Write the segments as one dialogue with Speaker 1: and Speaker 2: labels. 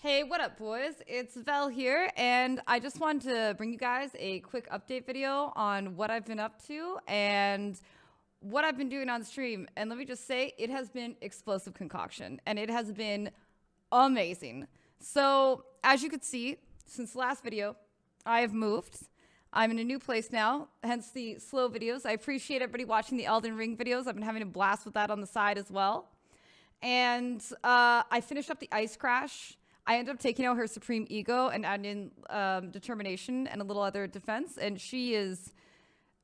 Speaker 1: Hey, what up, boys? It's Vel here, and I just wanted to bring you guys a quick update video on what I've been up to and what I've been doing on stream. And let me just say, it has been Explosive Concoction, and it has been amazing. So, as you can see, since the last video, I have moved. I'm in a new place now, hence the slow videos. I appreciate everybody watching the Elden Ring videos. I've been having a blast with that on the side as well. And I finished up the Ice Crash. I ended up taking out her Supreme Ego and adding in Determination and a little other defense. And she is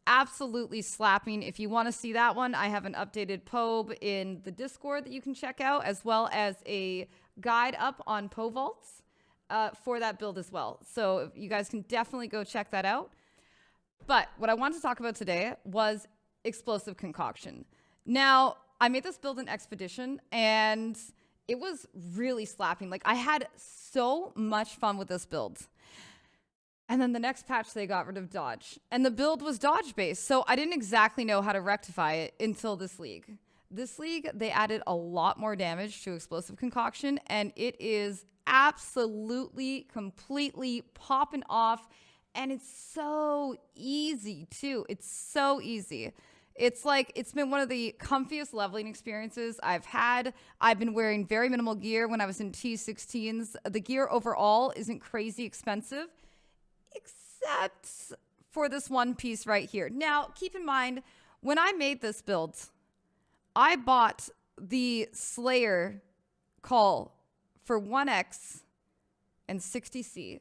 Speaker 1: absolutely slapping. If you want to see that one, I have an updated POB in the Discord that you can check out, as well as a guide up on PO Vaults for that build as well. So you guys can definitely go check that out. But what I wanted to talk about today was Explosive Concoction. Now, I made this build in Expedition, and it was really slapping. Like, I had so much fun with this build. And then the next patch, they got rid of dodge. And the build was dodge-based, so I didn't exactly know how to rectify it until this league. This league, they added a lot more damage to Explosive Concoction, and it is absolutely, completely popping off. And it's so easy, too. It's so easy. It's like, it's been one of the comfiest leveling experiences I've had. I've been wearing very minimal gear when I was in T16s. The gear overall isn't crazy expensive, except for this one piece right here. Now, keep in mind, when I made this build, I bought the Slayer call for 1x and 60C.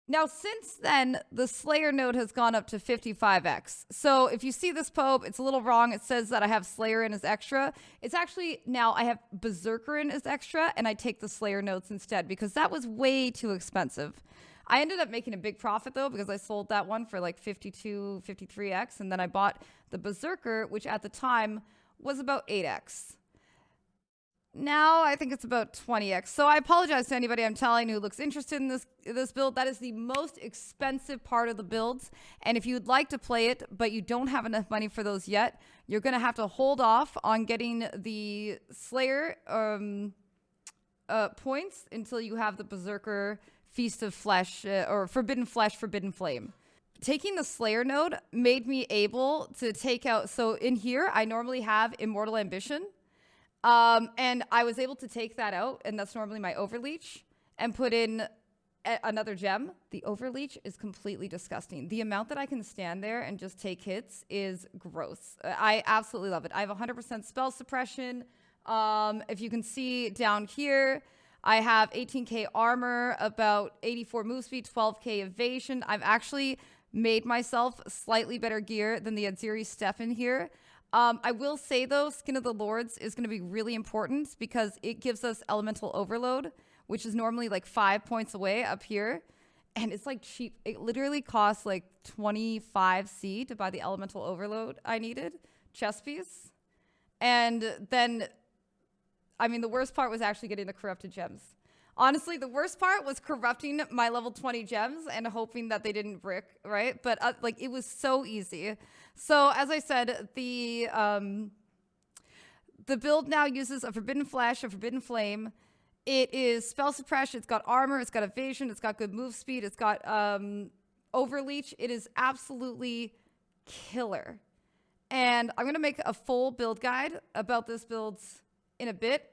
Speaker 1: Now, since then, the Slayer node has gone up to 55x. So if you see this POB, it's a little wrong. It says that I have Slayer in as extra. It's actually, now I have Berserker in as extra, and I take the Slayer nodes instead because that was way too expensive. I ended up making a big profit, though, because I sold that one for like 52, 53x, and then I bought the Berserker, which at the time was about 8x. Now I think it's about 20x. So I apologize to anybody I'm telling who looks interested in this build. That is the most expensive part of the builds. And if you'd like to play it, but you don't have enough money for those yet, you're going to have to hold off on getting the Slayer points until you have the Berserker Feast of Flesh or Forbidden Flesh, Forbidden Flame. Taking the Slayer node made me able to take out, so in here, I normally have Immortal Ambition. And I was able to take that out, and that's normally my Overleech, and put in another gem. The Overleech is completely disgusting. The amount that I can stand there and just take hits is gross. I absolutely love it. I have 100% spell suppression. If you can see down here, I have 18k armor, about 84 move speed, 12k evasion. I've actually made myself slightly better gear than the Aziri Stefan here. I will say, though, Skin of the Lords is going to be really important because it gives us Elemental Overload, which is normally like 5 points away up here. And it's like cheap. It literally costs like 25C to buy the Elemental Overload I needed, chest piece. And then, I mean, the worst part was actually getting the Corrupted Gems. Honestly, the worst part was corrupting my level 20 gems and hoping that they didn't brick, right? But like, it was so easy. So as I said, the build now uses a Forbidden Flesh, a Forbidden Flame. It is spell suppression. It's got armor. It's got evasion. It's got good move speed. It's got Overleech. It is absolutely killer. And I'm going to make a full build guide about this build in a bit.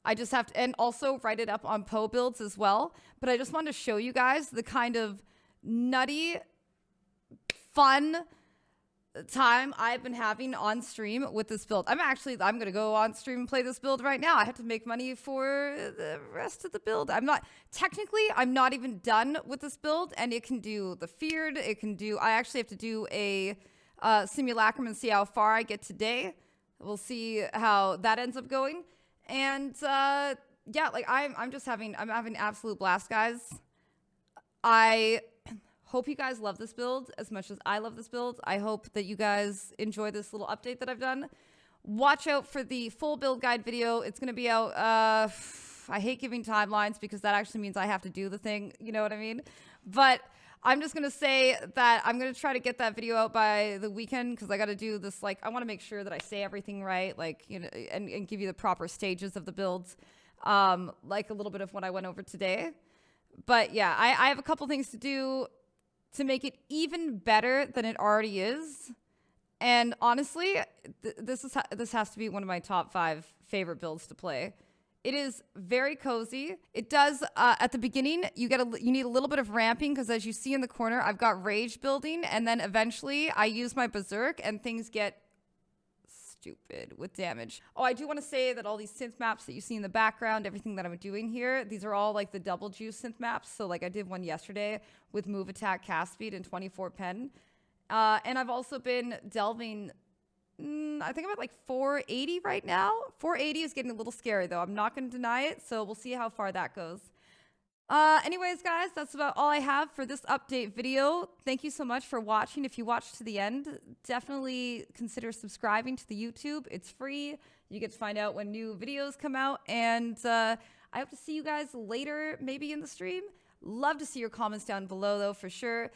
Speaker 1: I just have to, and also write it up on PO builds as well. But I just wanted to show you guys the kind of nutty, fun time I've been having on stream with this build. I'm going to go on stream and play this build right now. I have to make money for the rest of the build. I'm not even done with this build, and it can do the feared. I actually have to do a simulacrum and see how far I get today. We'll see how that ends up going. And yeah, like I'm having an absolute blast, guys. I hope you guys love this build as much as I love this build. I hope that you guys enjoy this little update that I've done. Watch out for the full build guide video. It's going to be out. I hate giving timelines because that actually means I have to do the thing. You know what I mean? But I'm just going to say that I'm going to try to get that video out by the weekend because I got to do this. Like, I want to make sure that I say everything right, like, you know, and give you the proper stages of the builds. like a little bit of what I went over today. But yeah, I have a couple things to do to make it even better than it already is. And honestly, this has to be one of my top 5 favorite builds to play. It is very cozy. It does, at the beginning, you need a little bit of ramping because as you see in the corner, I've got rage building, and then eventually I use my berserk and things get stupid with damage. Oh, I do want to say that all these synth maps that you see in the background, everything that I'm doing here, these are all like the double juice synth maps. So like I did one yesterday with move, attack, cast speed, and 24 pen. And I've also been delving, I think I'm at like 480 right now. 480 is getting a little scary though. I'm not going to deny it. So we'll see how far that goes. Anyways, guys, that's about all I have for this update video. Thank you so much for watching. If you watched to the end, definitely consider subscribing to the YouTube. It's free. You get to find out when new videos come out. And I hope to see you guys later, maybe in the stream. Love to see your comments down below, though, for sure.